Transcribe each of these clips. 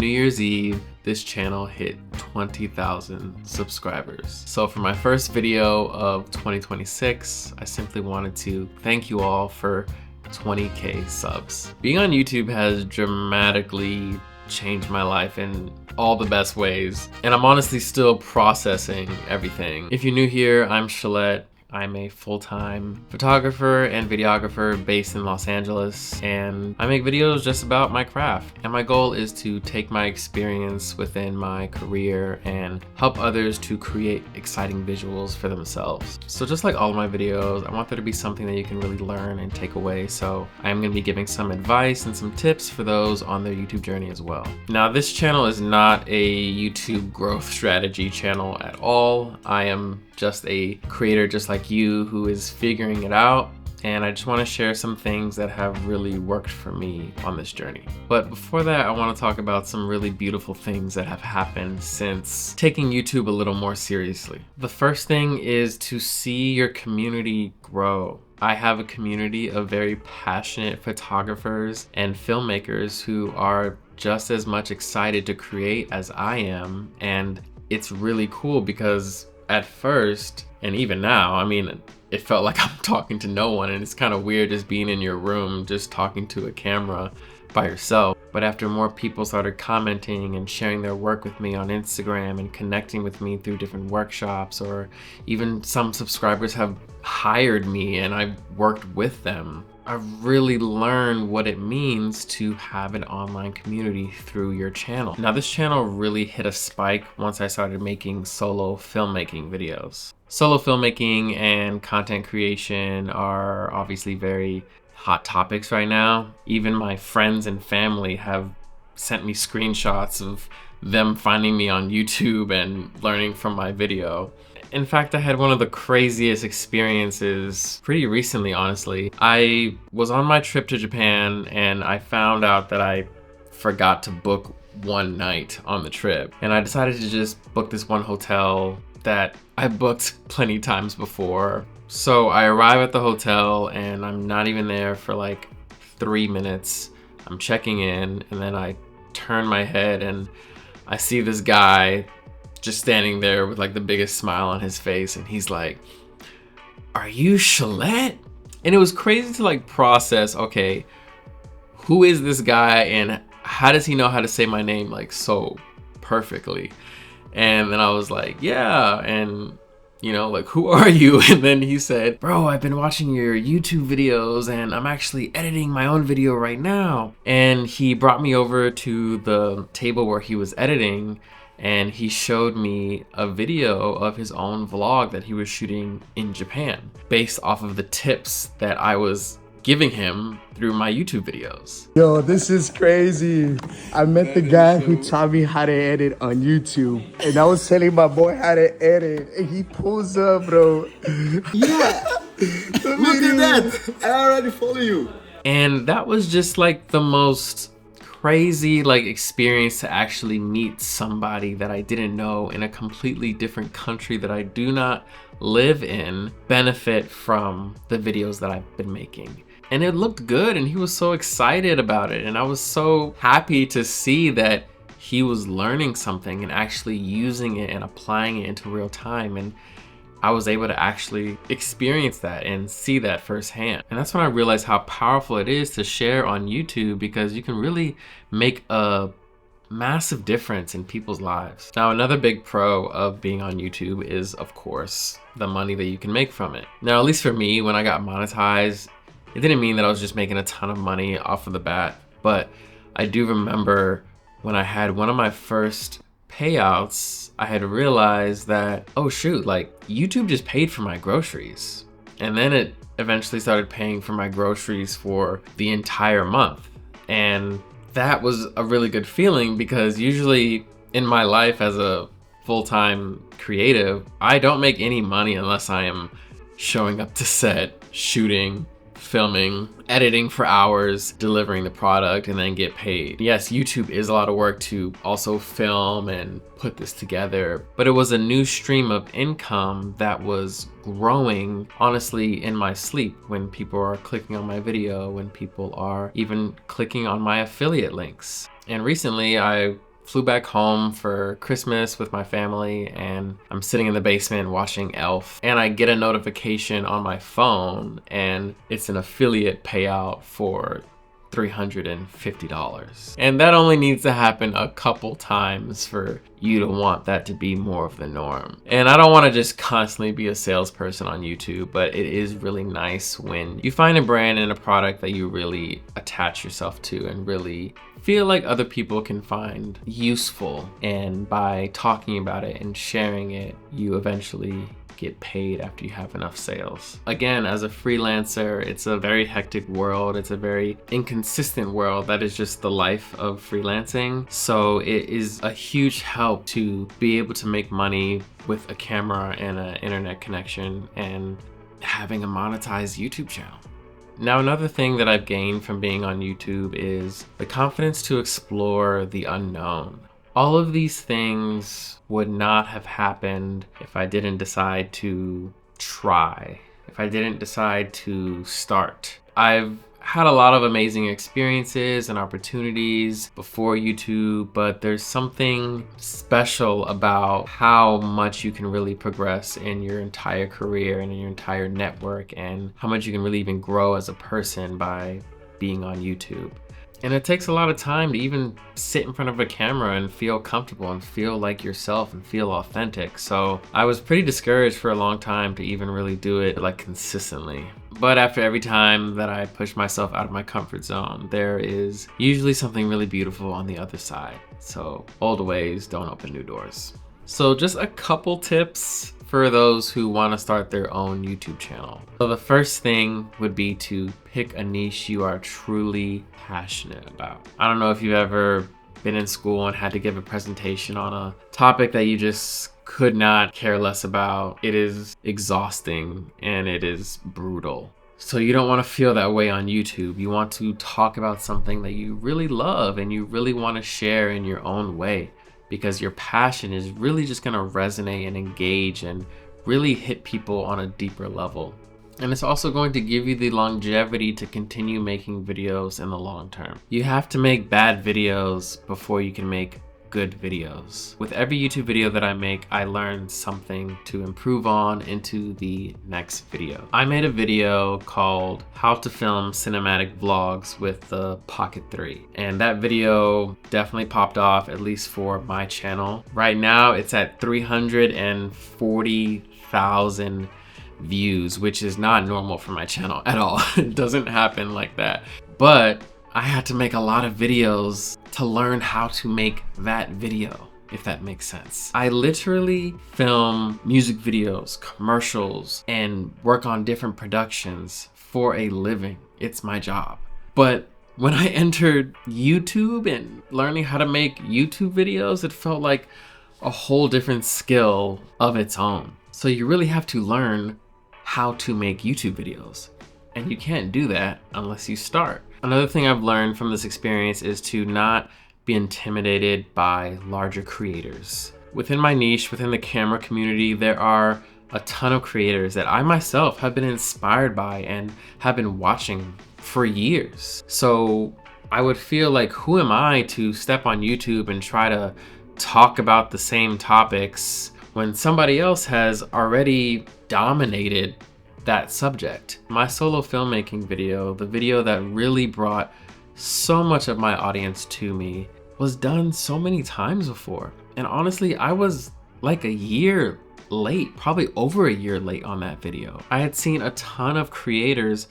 New Year's Eve, this channel hit 20,000 subscribers. So for my first video of 2026, I simply wanted to thank you all for 20K subs. Being on YouTube has dramatically changed my life in all the best ways, and I'm honestly still processing everything. If you're new here, I'm Chollette. I'm a full-time photographer and videographer based in Los Angeles, and I make videos just about my craft. And my goal is to take my experience within my career and help others to create exciting visuals for themselves. So just like all of my videos, I want there to be something that you can really learn and take away. So I'm going to be giving some advice and some tips for those on their YouTube journey as well. Now, this channel is not a YouTube growth strategy channel at all. I am just a creator just like you who is figuring it out, and I just want to share some things that have really worked for me on this journey. But before that, I want to talk about some really beautiful things that have happened since taking YouTube a little more seriously. The first thing is to see your community grow. I have a community of very passionate photographers and filmmakers who are just as much excited to create as I am, and it's really cool because at first, and even now, I mean, it felt like I'm talking to no one, and it's kind of weird just being in your room, just talking to a camera by yourself. But after more people started commenting and sharing their work with me on Instagram and connecting with me through different workshops, or even some subscribers have hired me and I've worked with them, I've really learned what it means to have an online community through your channel. Now, this channel really hit a spike once I started making solo filmmaking videos. Solo filmmaking and content creation are obviously very hot topics right now. Even my friends and family have sent me screenshots of them finding me on YouTube and learning from my video. In fact, I had one of the craziest experiences pretty recently, honestly. I was on my trip to Japan and I found out that I forgot to book one night on the trip. And I decided to just book this one hotel that I booked plenty times before. So I arrive at the hotel and I'm not even there for like 3 minutes. I'm checking in, and then I turn my head and I see this guy just standing there with like the biggest smile on his face, and he's like, "Are you Chollette?" And it was crazy to like process, okay, who is this guy and how does he know how to say my name like so perfectly? And then I was like, yeah, and you know, like, who are you? And then he said, "Bro, I've been watching your YouTube videos and I'm actually editing my own video right now." And he brought me over to the table where he was editing, and he showed me a video of his own vlog that he was shooting in Japan based off of the tips that I was giving him through my YouTube videos. Yo, this is crazy. I met the guy who taught me how to edit on YouTube, and I was telling my boy how to edit, and he pulls up, bro. Yeah, look at that. I already follow you. And that was just like the most crazy like experience to actually meet somebody that I didn't know in a completely different country that I do not live in, benefit from the videos that I've been making. And it looked good, and he was so excited about it, and I was so happy to see that he was learning something and actually using it and applying it into real time, and I was able to actually experience that and see that firsthand. And that's when I realized how powerful it is to share on YouTube, because you can really make a massive difference in people's lives. Now, another big pro of being on YouTube is, of course, the money that you can make from it. Now, at least for me, when I got monetized, it didn't mean that I was just making a ton of money off of the bat, but I do remember when I had one of my first payouts, I had realized that, oh shoot, like YouTube just paid for my groceries. And then it eventually started paying for my groceries for the entire month. And that was a really good feeling, because usually in my life as a full-time creative, I don't make any money unless I am showing up to set, shooting, filming, editing for hours, delivering the product, and then get paid. Yes, YouTube is a lot of work to also film and put this together, but it was a new stream of income that was growing, honestly, in my sleep, when people are clicking on my video, when people are even clicking on my affiliate links. And recently I flew back home for Christmas with my family, and I'm sitting in the basement watching Elf, and I get a notification on my phone, and it's an affiliate payout for $350. And that only needs to happen a couple times for you to want that to be more of the norm. And I don't want to just constantly be a salesperson on YouTube, but it is really nice when you find a brand and a product that you really attach yourself to and really feel like other people can find useful. And by talking about it and sharing it, you eventually get paid after you have enough sales. Again, as a freelancer, it's a very hectic world. It's a very inconsistent world. That is just the life of freelancing. So it is a huge help to be able to make money with a camera and an internet connection and having a monetized YouTube channel. Now, another thing that I've gained from being on YouTube is the confidence to explore the unknown. All of these things would not have happened if I didn't decide to try, if I didn't decide to start. I've had a lot of amazing experiences and opportunities before YouTube, but there's something special about how much you can really progress in your entire career and in your entire network, and how much you can really even grow as a person by being on YouTube. And it takes a lot of time to even sit in front of a camera and feel comfortable and feel like yourself and feel authentic. So I was pretty discouraged for a long time to even really do it like consistently. But after every time that I push myself out of my comfort zone, there is usually something really beautiful on the other side. So old ways don't open new doors. So just a couple tips for those who want to start their own YouTube channel. So the first thing would be to pick a niche you are truly passionate about. I don't know if you've ever been in school and had to give a presentation on a topic that you just could not care less about. It is exhausting and it is brutal. So you don't want to feel that way on YouTube. You want to talk about something that you really love and you really want to share in your own way, because your passion is really just going to resonate and engage and really hit people on a deeper level. And it's also going to give you the longevity to continue making videos in the long term. You have to make bad videos before you can make good videos. With every YouTube video that I make, I learn something to improve on into the next video. I made a video called How to Film Cinematic Vlogs with the Pocket 3. And that video definitely popped off, at least for my channel. Right now, it's at 340,000 views, which is not normal for my channel at all. It doesn't happen like that. But I had to make a lot of videos to learn how to make that video, if that makes sense. I literally film music videos, commercials, and work on different productions for a living. It's my job. But when I entered YouTube and learning how to make YouTube videos, it felt like a whole different skill of its own. So you really have to learn how to make YouTube videos. And you can't do that unless you start. Another thing I've learned from this experience is to not be intimidated by larger creators. Within my niche, within the camera community, there are a ton of creators that I myself have been inspired by and have been watching for years. So I would feel like, who am I to step on YouTube and try to talk about the same topics when somebody else has already dominated that subject? My solo filmmaking video, the video that really brought so much of my audience to me, was done so many times before. And honestly, I was like a year late, probably over a year late on that video. I had seen a ton of creators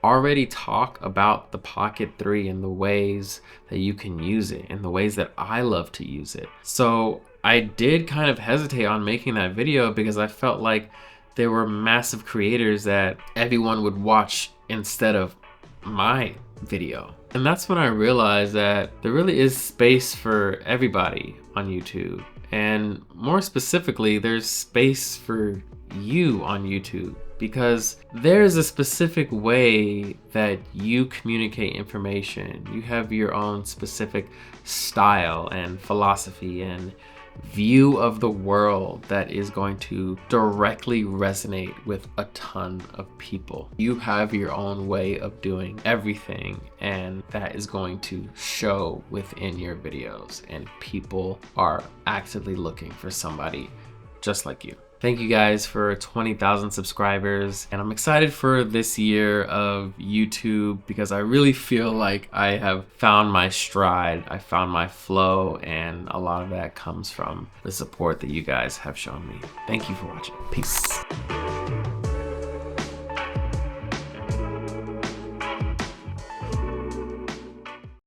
already talk about the Pocket 3 and the ways that you can use it and the ways that I love to use it. So I did kind of hesitate on making that video because I felt like there were massive creators that everyone would watch instead of my video. And that's when I realized that there really is space for everybody on YouTube. And more specifically, there's space for you on YouTube, because there's a specific way that you communicate information. You have your own specific style and philosophy, and view of the world that is going to directly resonate with a ton of people. You have your own way of doing everything, and that is going to show within your videos, and people are actively looking for somebody just like you. Thank you guys for 20,000 subscribers, and I'm excited for this year of YouTube because I really feel like I have found my stride, I found my flow, and a lot of that comes from the support that you guys have shown me. Thank you for watching. Peace.